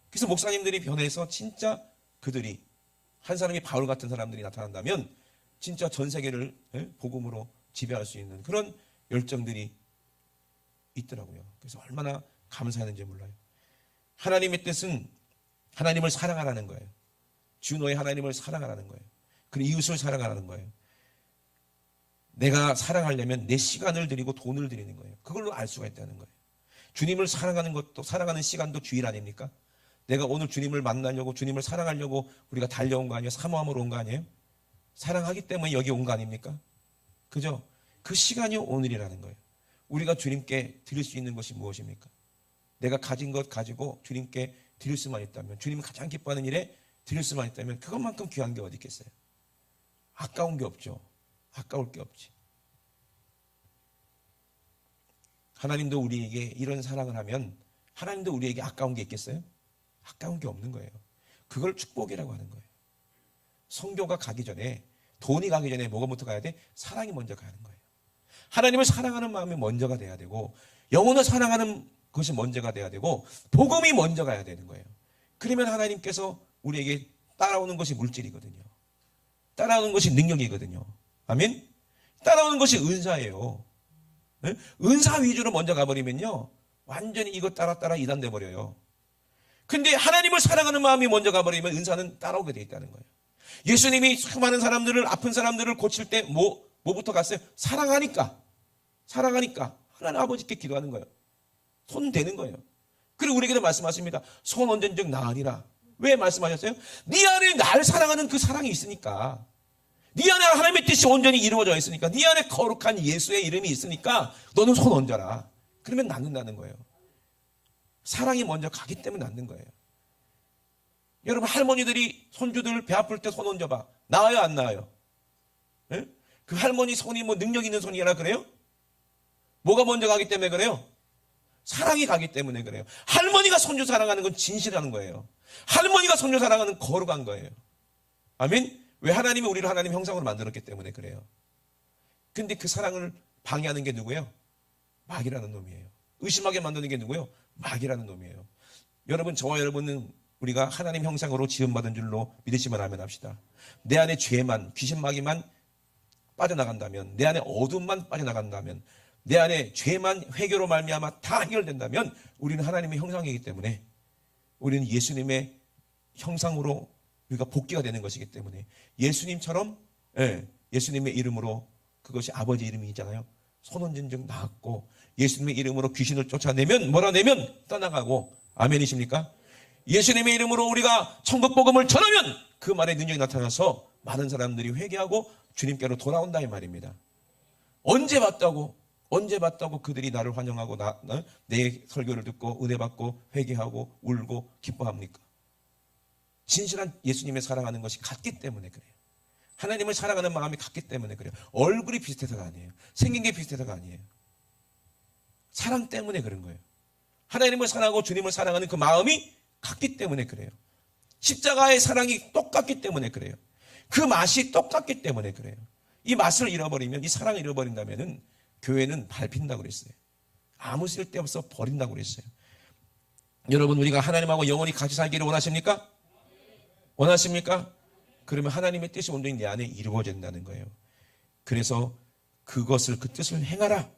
그래서 목사님들이 변해서 진짜 그들이, 한 사람이 바울 같은 사람들이 나타난다면 진짜 전 세계를 복음으로 지배할 수 있는 그런 열정들이 있더라고요. 그래서 얼마나 감사했는지 몰라요. 하나님의 뜻은 하나님을 사랑하라는 거예요. 주 너의 하나님을 사랑하라는 거예요. 그리고 이웃을 사랑하라는 거예요. 내가 사랑하려면 내 시간을 드리고 돈을 드리는 거예요. 그걸로 알 수가 있다는 거예요. 주님을 사랑하는 것도, 사랑하는 시간도 주일 아닙니까? 내가 오늘 주님을 만나려고, 주님을 사랑하려고 우리가 달려온 거 아니에요? 사모함으로 온 거 아니에요? 사랑하기 때문에 여기 온 거 아닙니까? 그죠? 그 시간이 오늘이라는 거예요. 우리가 주님께 드릴 수 있는 것이 무엇입니까? 내가 가진 것 가지고 주님께 드릴 수만 있다면, 주님이 가장 기뻐하는 일에 드릴 수만 있다면 그것만큼 귀한 게 어디 있겠어요? 아까운 게 없죠. 아까울 게 없지. 하나님도 우리에게 이런 사랑을 하면 하나님도 우리에게 아까운 게 있겠어요? 아까운 게 없는 거예요. 그걸 축복이라고 하는 거예요. 선교가 가기 전에, 돈이 가기 전에 뭐가 먼저 가야 돼? 사랑이 먼저 가는 거예요. 하나님을 사랑하는 마음이 먼저가 돼야 되고, 영혼을 사랑하는 것이 먼저가 돼야 되고, 복음이 먼저 가야 되는 거예요. 그러면 하나님께서 우리에게 따라오는 것이 물질이거든요. 따라오는 것이 능력이거든요. 아멘? 따라오는 것이 은사예요. 네? 은사 위주로 먼저 가버리면요, 완전히 이거 따라 이단돼 버려요. 근데 하나님을 사랑하는 마음이 먼저 가버리면 은사는 따라오게 돼 있다는 거예요. 예수님이 수많은 사람들을, 아픈 사람들을 고칠 때 뭐부터 갔어요? 사랑하니까 하나님 아버지께 기도하는 거예요. 손 대는 거예요. 그리고 우리에게도 말씀하십니다. 손 언젠적 나으리라. 왜 말씀하셨어요? 네 안에 날 사랑하는 그 사랑이 있으니까, 네 안에 하나님의 뜻이 온전히 이루어져 있으니까, 네 안에 거룩한 예수의 이름이 있으니까 너는 손 얹어라. 그러면 낫는다는 거예요. 사랑이 먼저 가기 때문에 낫는 거예요. 여러분, 할머니들이 손주들 배 아플 때 손 얹어봐. 나아요, 안 나아요? 예? 그 할머니 손이 뭐 능력 있는 손이라 그래요? 뭐가 먼저 가기 때문에 그래요? 사랑이 가기 때문에 그래요. 할머니가 손주 사랑하는 건 진실한 거예요. 할머니가 손주 사랑하는 거룩한 거예요. 아멘? 왜? 하나님이 우리를 하나님 형상으로 만들었기 때문에 그래요. 근데 그 사랑을 방해하는 게 누구예요? 마귀라는 놈이에요. 의심하게 만드는 게 누구예요? 마귀라는 놈이에요. 여러분, 저와 여러분은 우리가 하나님 형상으로 지음받은 줄로 믿으시면 아멘 합시다. 내 안에 죄만, 귀신 마귀만 빠져나간다면, 내 안에 어둠만 빠져나간다면, 내 안에 죄만 회개로 말미암아 다 해결된다면 우리는 하나님의 형상이기 때문에, 우리는 예수님의 형상으로 우리가 복귀가 되는 것이기 때문에, 예수님처럼, 예수님의 이름으로, 그것이 아버지 이름이잖아요. 손 얹은 즉 나았고, 예수님의 이름으로 귀신을 쫓아내면, 몰아내면 떠나가고, 아멘이십니까? 예수님의 이름으로 우리가 천국 복음을 전하면 그 말에 능력이 나타나서 많은 사람들이 회개하고 주님께로 돌아온다 이 말입니다. 언제 봤다고 그들이 나를 환영하고 내 설교를 듣고 은혜 받고 회개하고 울고 기뻐합니까? 진실한 예수님의 사랑하는 것이 같기 때문에 그래요. 하나님을 사랑하는 마음이 같기 때문에 그래요. 얼굴이 비슷해서가 아니에요. 생긴 게 비슷해서가 아니에요. 사랑 때문에 그런 거예요. 하나님을 사랑하고 주님을 사랑하는 그 마음이 같기 때문에 그래요. 십자가의 사랑이 똑같기 때문에 그래요. 그 맛이 똑같기 때문에 그래요. 이 맛을 잃어버리면, 이 사랑을 잃어버린다면은 교회는 밟힌다고 그랬어요. 아무 쓸데없어 버린다고 그랬어요. 여러분, 우리가 하나님하고 영원히 같이 살기를 원하십니까? 원하십니까? 그러면 하나님의 뜻이 온전히 내 안에 이루어진다는 거예요. 그래서 그것을, 그 뜻을 행하라.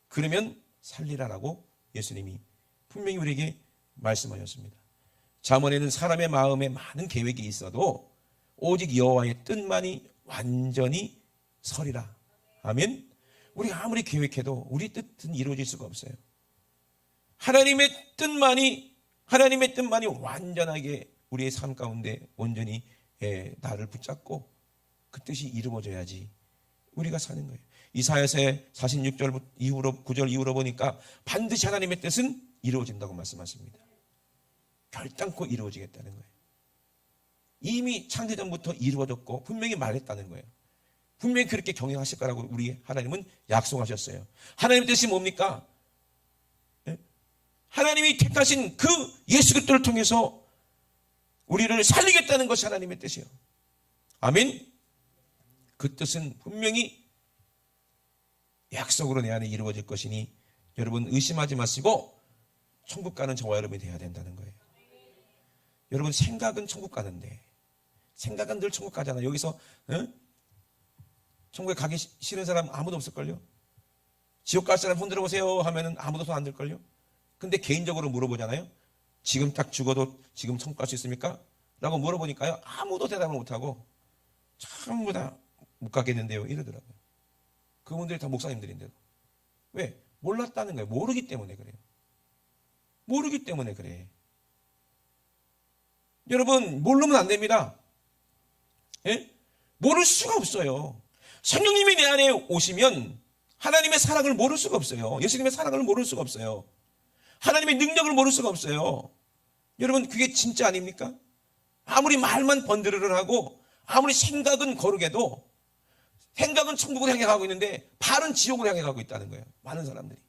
그러면 살리라라고 예수님이 분명히 우리에게 말씀하셨습니다. 잠언에는 사람의 마음에 많은 계획이 있어도 오직 여호와의 뜻만이 완전히 서리라. 아멘. 우리가 아무리 계획해도 우리 뜻은 이루어질 수가 없어요. 하나님의 뜻만이 완전하게 우리의 삶 가운데 온전히 나를 붙잡고 그 뜻이 이루어져야지 우리가 사는 거예요. 이사야서의 46절 이후로 9절 이후로 보니까 반드시 하나님의 뜻은 이루어진다고 말씀하십니다. 결단코 이루어지겠다는 거예요. 이미 창세전부터 이루어졌고 분명히 말했다는 거예요. 분명히 그렇게 경영하실 거라고 우리 하나님은 약속하셨어요. 하나님의 뜻이 뭡니까? 하나님이 택하신 그 예수 그리스도를 통해서 우리를 살리겠다는 것이 하나님의 뜻이에요. 아멘. 그 뜻은 분명히 약속으로 내 안에 이루어질 것이니 여러분 의심하지 마시고 천국 가는 저와 여러분이 되어야 된다는 거예요. 여러분, 생각은 천국 가는데, 생각은 늘 천국 가잖아요. 여기서 천국에 가기 싫은 사람 아무도 없을걸요? 지옥 갈 사람 손 들어보세요 하면은 아무도 손 안 들걸요? 근데 개인적으로 물어보잖아요. 지금 딱 죽어도 지금 천국 갈 수 있습니까? 라고 물어보니까요, 아무도 대답을 못하고 전부 다 못 가겠는데요 이러더라고요. 그분들이 다 목사님들인데도. 왜? 몰랐다는 거예요. 모르기 때문에 그래요. 모르기 때문에 그래. 여러분, 모르면 안 됩니다. 예? 모를 수가 없어요. 성령님이 내 안에 오시면 하나님의 사랑을 모를 수가 없어요. 예수님의 사랑을 모를 수가 없어요. 하나님의 능력을 모를 수가 없어요. 여러분, 그게 진짜 아닙니까? 아무리 말만 번드르르 하고 아무리 생각은 거룩해도 생각은 천국을 향해 가고 있는데 발은 지옥을 향해 가고 있다는 거예요. 많은 사람들이.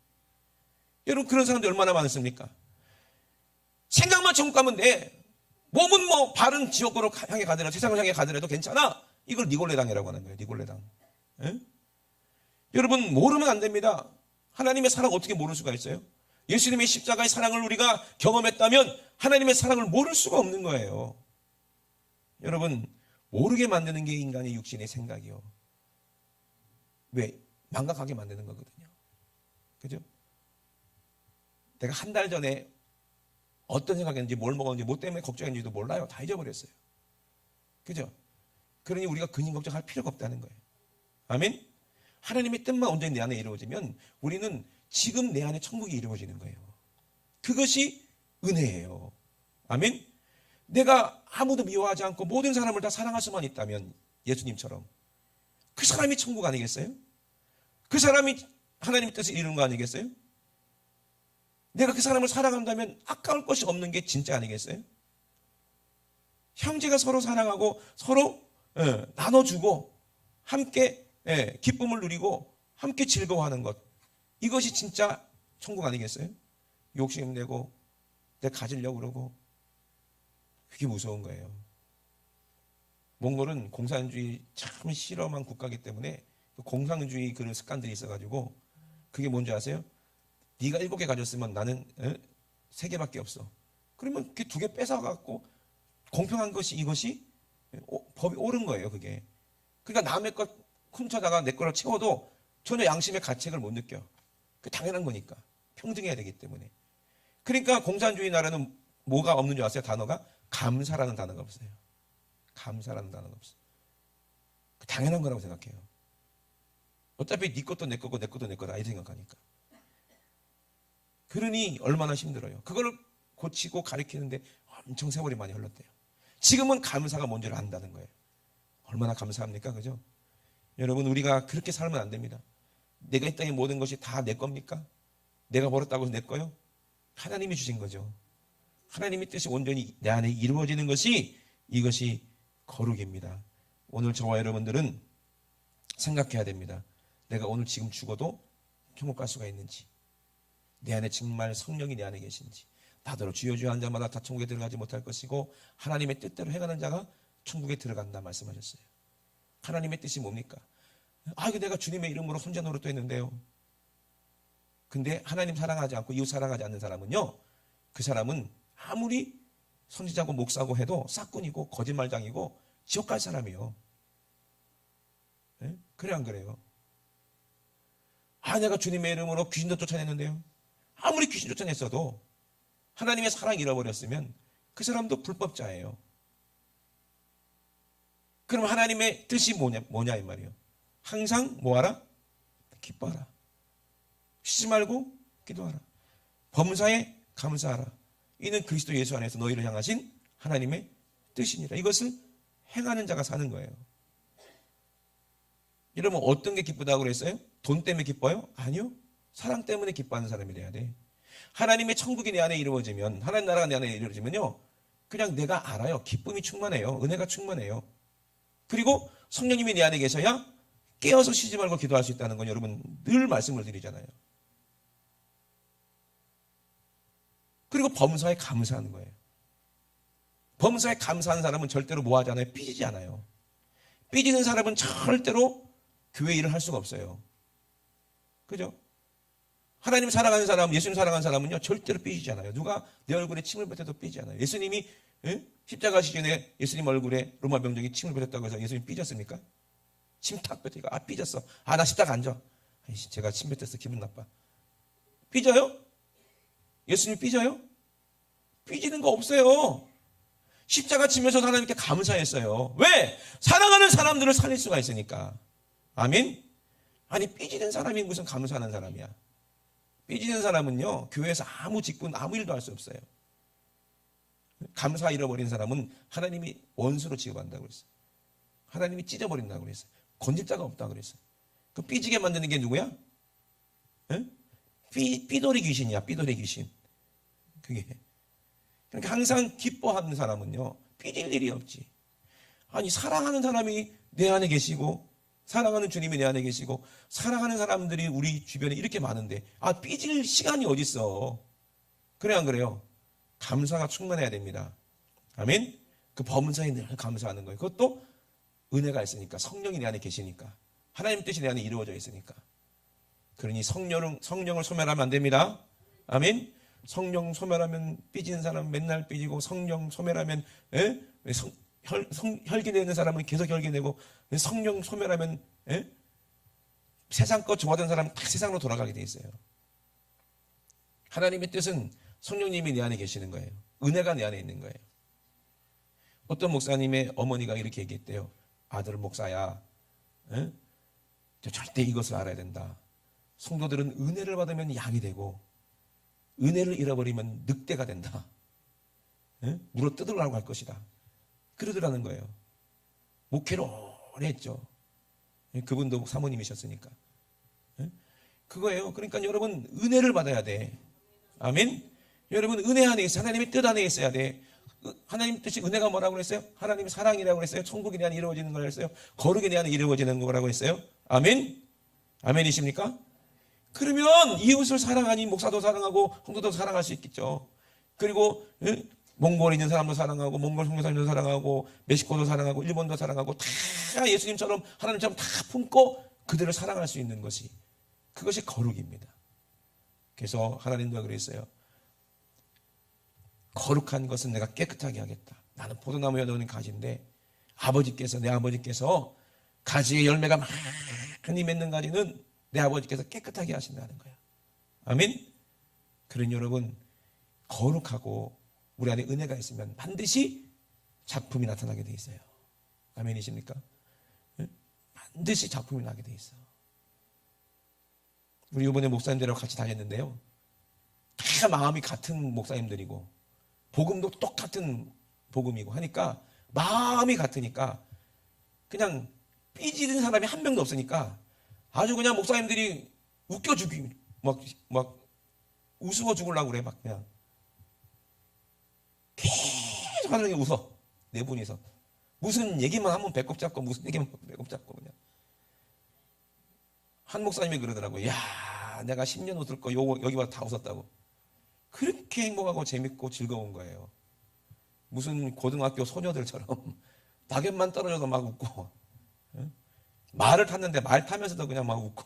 여러분, 그런 사람들이 얼마나 많습니까? 생각만 천국 가면 돼. 몸은 뭐 발은 지옥으로 향해 가더라도, 세상을 향해 가더라도 괜찮아. 이걸 니골레당이라고 하는 거예요. 니골레당. 예? 여러분, 모르면 안 됩니다. 하나님의 사랑 어떻게 모를 수가 있어요? 예수님의 십자가의 사랑을 우리가 경험했다면 하나님의 사랑을 모를 수가 없는 거예요. 여러분, 모르게 만드는 게 인간의 육신의 생각이요. 왜? 망각하게 만드는 거거든요. 그죠? 내가 한 달 전에 어떤 생각했는지, 뭘 먹었는지, 뭐 때문에 걱정했는지도 몰라요. 다 잊어버렸어요. 그죠? 그러니 우리가 근심 걱정할 필요가 없다는 거예요. 아멘? 하나님의 뜻만 온전히 내 안에 이루어지면 우리는 지금 내 안에 천국이 이루어지는 거예요. 그것이 은혜예요. 아멘? 내가 아무도 미워하지 않고 모든 사람을 다 사랑할 수만 있다면 예수님처럼 그 사람이 천국 아니겠어요? 그 사람이 하나님의 뜻을 이루는 거 아니겠어요? 내가 그 사람을 사랑한다면 아까울 것이 없는 게 진짜 아니겠어요? 형제가 서로 사랑하고 서로 나눠주고 함께 기쁨을 누리고 함께 즐거워하는 것, 이것이 진짜 천국 아니겠어요? 욕심내고 내가 가지려고 그러고 그게 무서운 거예요. 몽골은 공산주의 참 실험한 국가이기 때문에 공산주의 그런 습관들이 있어가지고 그게 뭔지 아세요? 네가 7개 가졌으면 나는 3개밖에 없어. 그러면 그 2개 뺏어갖고 공평한 것이 이것이 법이 옳은 거예요. 그게. 그러니까 남의 것 훔쳐다가 내 거를 채워도 전혀 양심의 가책을 못 느껴. 그 당연한 거니까. 평등해야 되기 때문에. 그러니까 공산주의 나라는 뭐가 없는 줄 아세요? 단어가? 감사라는 단어가 없어요. 감사라는 단어가 없어요. 당연한 거라고 생각해요. 어차피 네 것도 내 거고 내 것도 내 거다 이 생각하니까. 그러니 얼마나 힘들어요. 그걸 고치고 가르치는데 엄청 세월이 많이 흘렀대요. 지금은 감사가 뭔지를 안다는 거예요. 얼마나 감사합니까? 그죠? 여러분, 우리가 그렇게 살면 안 됩니다. 내가 이 땅의 모든 것이 다 내 겁니까? 내가 벌었다고 해서 내 거요? 하나님이 주신 거죠. 하나님의 뜻이 온전히 내 안에 이루어지는 것이 이것이 거룩입니다. 오늘 저와 여러분들은 생각해야 됩니다. 내가 오늘 지금 죽어도 천국 갈 수가 있는지, 내 안에 정말 성령이 내 안에 계신지. 나더러 주여 주여 한 자마다 다 천국에 들어가지 못할 것이고 하나님의 뜻대로 행하는 자가 천국에 들어간다 말씀하셨어요. 하나님의 뜻이 뭡니까? 이거 내가 주님의 이름으로 혼자 노릇도 했는데요. 근데 하나님 사랑하지 않고 이웃 사랑하지 않는 사람은요, 그 사람은 아무리 선지자고 목사고 해도 싹군이고 거짓말장이고 지옥 갈 사람이에요. 예? 그래 안 그래요? 내가 주님의 이름으로 귀신도 쫓아냈는데요. 아무리 귀신 쫓아냈어도 하나님의 사랑 잃어버렸으면 그 사람도 불법자예요. 그럼 하나님의 뜻이 뭐냐 이 말이에요. 항상 뭐하라? 기뻐하라. 쉬지 말고 기도하라. 범사에 감사하라. 이는 그리스도 예수 안에서 너희를 향하신 하나님의 뜻이니라. 이것을 행하는 자가 사는 거예요. 여러분 어떤 게 기쁘다고 그랬어요? 돈 때문에 기뻐요? 아니요. 사랑 때문에 기뻐하는 사람이 돼야 돼. 하나님의 천국이 내 안에 이루어지면, 하나님 나라가 내 안에 이루어지면요, 그냥 내가 알아요. 기쁨이 충만해요. 은혜가 충만해요. 그리고 성령님이 내 안에 계셔야 깨어서 쉬지 말고 기도할 수 있다는 건 여러분 늘 말씀을 드리잖아요. 그리고 범사에 감사하는 거예요. 범사에 감사하는 사람은 절대로 뭐 하지 않아요? 삐지지 않아요. 삐지는 사람은 절대로 교회 일을 할 수가 없어요. 그죠? 하나님 사랑하는 사람, 예수님 사랑하는 사람은요, 절대로 삐지지 않아요. 누가 내 얼굴에 침을 뱉어도 삐지지 않아요. 예수님이 십자가 시전에 예수님 얼굴에 로마 병정이 침을 뱉었다고 해서 예수님 삐졌습니까? 침 탁 뱉으니까 삐졌어. 나 십자가 앉아. 제가 침 뱉었어. 기분 나빠. 삐져요? 예수님 삐져요? 삐지는 거 없어요. 십자가 치면서 하나님께 감사했어요. 왜? 사랑하는 사람들을 살릴 수가 있으니까. 아멘? 아니 삐지는 사람이 무슨 감사하는 사람이야. 삐지는 사람은요, 교회에서 아무 직분, 아무 일도 할 수 없어요. 감사 잃어버린 사람은 하나님이 원수로 취급한다고 그랬어요. 하나님이 찢어버린다고 그랬어요. 건질 자가 없다고 그랬어요. 그 삐지게 만드는 게 누구야? 삐돌이 귀신이야, 삐돌이 귀신. 그게. 그러니까 항상 기뻐하는 사람은요, 삐질 일이 없지. 아니, 사랑하는 사람이 내 안에 계시고, 사랑하는 주님이 내 안에 계시고, 사랑하는 사람들이 우리 주변에 이렇게 많은데, 삐질 시간이 어딨어. 그래, 안 그래요? 감사가 충만해야 됩니다. 아멘? 그 범사에 늘 감사하는 거예요. 그것도 은혜가 있으니까, 성령이 내 안에 계시니까, 하나님 뜻이 내 안에 이루어져 있으니까. 그러니 성령을 소멸하면 안 됩니다. 아멘? 성령 소멸하면 삐지는 사람은 맨날 삐지고, 성령 소멸하면 혈기 내는 사람은 계속 혈기 내고, 성령 소멸하면 세상 것 좋아하던 사람은 다 세상으로 돌아가게 돼 있어요. 하나님의 뜻은 성령님이 내 안에 계시는 거예요. 은혜가 내 안에 있는 거예요. 어떤 목사님의 어머니가 이렇게 얘기했대요. 아들 목사야, 절대 이것을 알아야 된다. 성도들은 은혜를 받으면 양이 되고 은혜를 잃어버리면 늑대가 된다. 물어 뜯으려고 할 것이다. 그러더라는 거예요. 목회를 오래 했죠. 그분도 사모님이셨으니까. 그거예요. 그러니까 여러분 은혜를 받아야 돼. 아멘. 여러분 은혜 안에 있어. 하나님의 뜻 안에 있어야 돼. 하나님 뜻이 은혜가 뭐라고 그랬어요? 하나님의 사랑이라고 그랬어요. 천국이 내 안에 이루어지는 거라고 했어요. 거룩이 내 안에 이루어지는 거라고 했어요. 아멘. 아멘이십니까? 그러면 이웃을 사랑하니 목사도 사랑하고 성도도 사랑할 수 있겠죠. 그리고 몽골에 있는 사람도 사랑하고 몽골 선교사님도 사랑하고 멕시코도 사랑하고 일본도 사랑하고 다 예수님처럼 하나님처럼 다 품고 그들을 사랑할 수 있는 것이, 그것이 거룩입니다. 그래서 하나님도 그랬어요. 거룩한 것은 내가 깨끗하게 하겠다. 나는 포도나무에 넣는 가지인데 내 아버지께서 가지의 열매가 많이 맺는 가지는 내 아버지께서 깨끗하게 하신다는 거예요. 아멘. 그러니 여러분 거룩하고 우리 안에 은혜가 있으면 반드시 작품이 나타나게 돼 있어요. 아멘이십니까? 반드시 작품이 나게 돼 있어. 우리 이번에 목사님들하고 같이 다녔는데요, 다 마음이 같은 목사님들이고 복음도 똑같은 복음이고 하니까 마음이 같으니까 그냥 삐지는 사람이 한 명도 없으니까 아주 그냥 목사님들이 웃겨 죽이 막 우스워 죽으려고 그래. 막 그냥 계속 하는 게 웃어. 네 분이서 무슨 얘기만 하면 배꼽 잡고 무슨 얘기만 하면 배꼽 잡고 그냥. 한 목사님이 그러더라고요. 야, 내가 10년 웃을 거 여기마다 다 웃었다고. 그렇게 행복하고 재밌고 즐거운 거예요. 무슨 고등학교 소녀들처럼 낙엽만 떨어져도 막 웃고, 말을 탔는데 말 타면서도 그냥 막 웃고,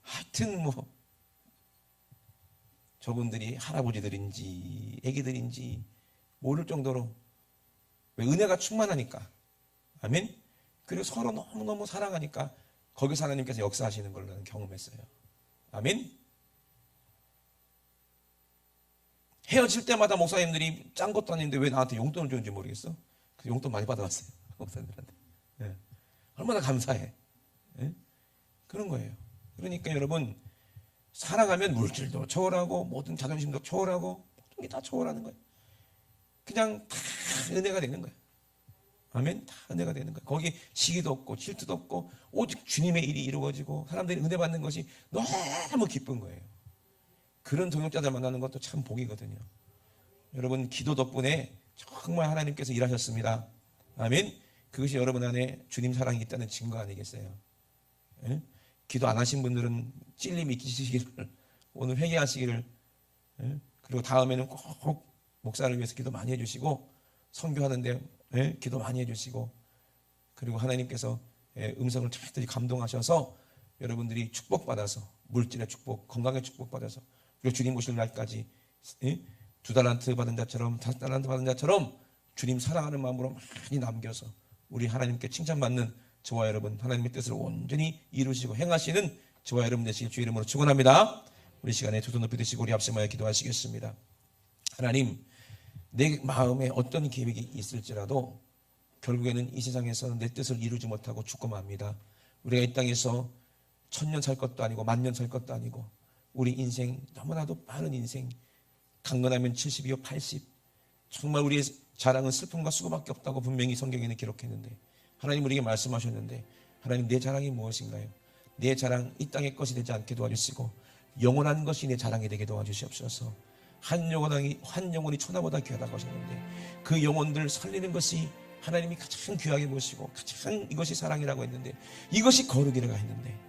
하여튼 저분들이 할아버지들인지 애기들인지 모를 정도로 왜 은혜가 충만하니까. 아멘. 그리고 서로 너무너무 사랑하니까 거기서 하나님께서 역사하시는 걸 나는 경험했어요. 아멘. 헤어질 때마다 목사님들이 짠 것도 아닌데 왜 나한테 용돈을 주는지 모르겠어. 그 용돈 많이 받아왔어요, 목사님들한테. 예. 얼마나 감사해. 예? 그런 거예요. 그러니까 여러분, 사랑하면 물질도 초월하고 모든 자존심도 초월하고 모든 게 다 초월하는 거예요. 그냥 다 은혜가 되는 거예요. 아멘. 다 은혜가 되는 거예요. 거기 시기도 없고 질투도 없고 오직 주님의 일이 이루어지고 사람들이 은혜 받는 것이 너무 기쁜 거예요. 그런 동역자들 만나는 것도 참 복이거든요. 여러분, 기도 덕분에 정말 하나님께서 일하셨습니다. 아멘. 그것이 여러분 안에 주님 사랑이 있다는 증거 아니겠어요? 예? 기도 안 하신 분들은 찔림이 있으시기를, 오늘 회개하시기를, 예? 그리고 다음에는 꼭 목사를 위해서 기도 많이 해주시고, 선교하는데 예? 기도 많이 해주시고, 그리고 하나님께서 음성을 잘 감동하셔서 여러분들이 축복받아서, 물질의 축복, 건강의 축복받아서, 그리고 주님 오실 날까지 2달란트 받은 자처럼 5달란트 받은 자처럼 주님 사랑하는 마음으로 많이 남겨서 우리 하나님께 칭찬받는 저와 여러분, 하나님의 뜻을 온전히 이루시고 행하시는 저와 여러분 되시길 주의 이름으로 축원합니다. 우리 시간에 두 손 높이 드시고 우리 앞세마에 기도하시겠습니다. 하나님, 내 마음에 어떤 계획이 있을지라도 결국에는 이 세상에서는 내 뜻을 이루지 못하고 죽고 맙니다. 우리가 이 땅에서 1000년 살 것도 아니고 10,000년 살 것도 아니고 우리 인생 너무나도 빠른 인생, 강건하면 70이요 80, 정말 우리의 자랑은 슬픔과 수고밖에 없다고 분명히 성경에는 기록했는데, 하나님 우리에게 말씀하셨는데, 하나님 내 자랑이 무엇인가요? 내 자랑 이 땅의 것이 되지 않게 도와주시고 영원한 것이 내 자랑이 되게 도와주시옵소서. 한 영혼이 천하보다 귀하다고 하셨는데 그 영혼들 살리는 것이 하나님이 가장 귀하게 보시고 가장 이것이 사랑이라고 했는데, 이것이 거룩이라고 했는데,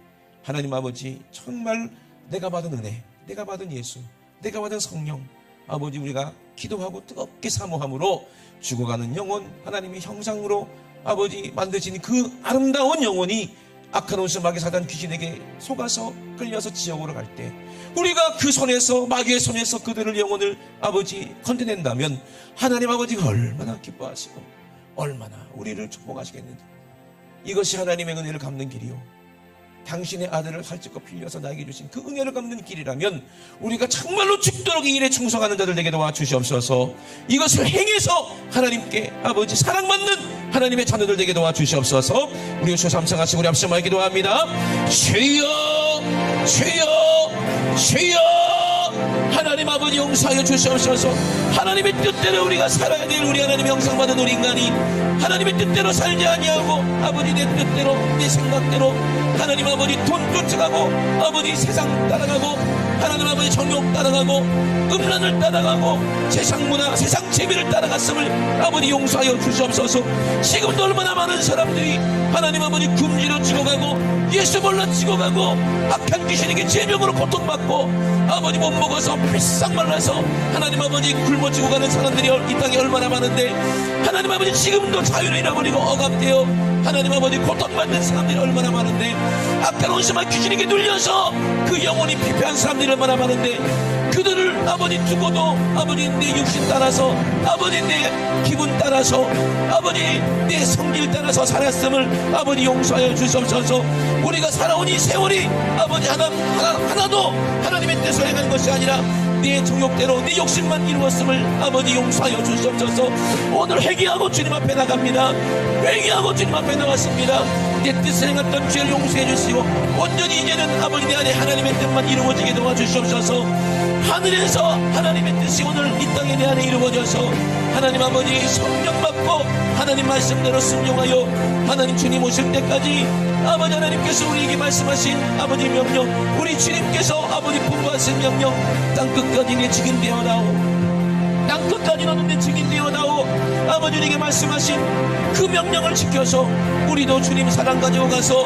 하나님 아버지 정말 내가 받은 은혜, 내가 받은 예수, 내가 받은 성령, 아버지 우리가 기도하고 뜨겁게 사모함으로 죽어가는 영혼, 하나님의 형상으로 아버지 만드신 그 아름다운 영혼이 악한 원수 마귀 사단 귀신에게 속아서 끌려서 지옥으로 갈 때 우리가 그 손에서, 마귀의 손에서 그들을 영혼을 아버지 건져낸다면 하나님 아버지가 얼마나 기뻐하시고 얼마나 우리를 축복하시겠는지. 이것이 하나님의 은혜를 갚는 길이요, 당신의 아들을 살찌고 빌려서 나에게 주신 그 은혜를 갚는 길이라면 우리가 정말로 죽도록 이 일에 충성하는 자들 되게 도와주시옵소서. 이것을 행해서 하나님께 아버지 사랑받는 하나님의 자녀들 되게 도와주시옵소서. 우리 주여 삼성하시고 우리 앞서만 기도합니다. 주여, 주여, 주여, 하나님 아버지 용서하여 주시옵소서. 하나님의 뜻대로 우리가 살아야 될 우리 하나님의 형상받은 우리 인간이 하나님의 뜻대로 살지 아니하고 아버지 내 뜻대로 내 생각대로 하나님 아버지 돈 쫓아가고 아버지 세상 따라가고 하나님 아버지 정욕 따라가고 음란을 따라가고 세상 문화 세상 재미를 따라갔음을 아버지 용서하여 주시옵소서. 지금도 얼마나 많은 사람들이 하나님 아버지 금지로 찍어가고 예수 몰라 찍어가고 악한 귀신에게 제명으로 고통받고 아버지 못 먹어서 비싹 말라서 하나님 아버지 굶어 죽어가는 사람들이 이 땅에 얼마나 많은데, 하나님 아버지 지금도 자유를 잃어버리고 억압되어 하나님 아버지 고통받는 사람들이 얼마나 많은데, 악한 원수만 귀신에게 눌려서 그 영혼이 피폐한 사람들이 얼마나 많은데, 그들을 아버지 두고도 아버지 내 육신 따라서 아버지 내 기분 따라서 아버지 내 성질 따라서 살았음을 아버지 용서하여 주시옵소서. 우리가 살아온 이 세월이 아버지 하나도 하나님의 뜻을 행한 것이 아니라 내 정욕대로 내 욕심만 이루었음을 아버지 용서하여 주시옵소서. 오늘 회개하고 주님 앞에 나갑니다. 회개하고 주님 앞에 나왔습니다. 내 뜻을 행했던 죄를 용서해 주시고 온전히 이제는 아버지 내 안에 하나님의 뜻만 이루어지게 도와주시옵소서. 하늘에서 하나님의 뜻이 오늘 이 땅에 내 안에 이루어져서 하나님 아버지 성령 받고 하나님 말씀대로 순종하여 하나님 주님 오실 때까지 아버지 하나님께서 우리에게 말씀하신 아버지 명령, 우리 주님께서 아버지 분부하신 명령, 땅끝까지 내 증인 되어다오, 땅끝까지 너는 내 증인 되어다오, 아버지 우리에게 말씀하신 그 명령을 지켜서 우리도 주님 사랑 가지고 가서